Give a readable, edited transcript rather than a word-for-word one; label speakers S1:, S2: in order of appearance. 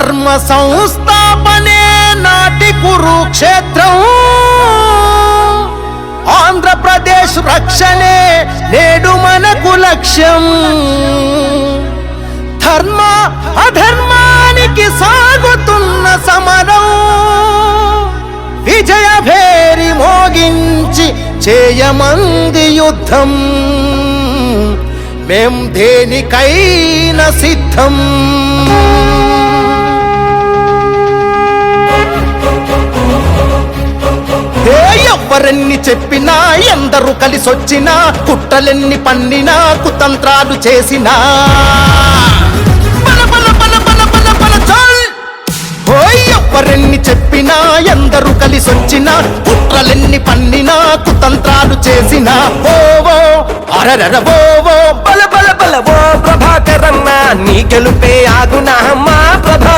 S1: ధర్మ సంస్థాపనే నాటి కురుక్షేత్రం, ఆంధ్రప్రదేశ్ రక్షణే నేడు మనకు లక్ష్యం. ధర్మ అధర్మానికి సాగుతున్న సమరం, విజయ భేరి మోగించి చేయమంది యుద్ధం. మేం దేనికైనా సిద్ధం. ఎవ్వరెన్ని చెప్పినా, ఎందరు కలిసొచ్చినా, కుట్రలెన్ని పన్నినా, కుతంత్రాలు చేసినా, బల బల బల బల బల బల చల్. ఎవ్వరెన్ని చెప్పినా, ఎందరు కలిసొచ్చినా, కుట్రలెన్ని పన్నినా, కుతంత్రాలు చేసినా, ఓవో అరరర ఓవో బల బల బల ఓ ప్రభాకరన్న, నీ గెలుపే ఆగునా మా ప్రభ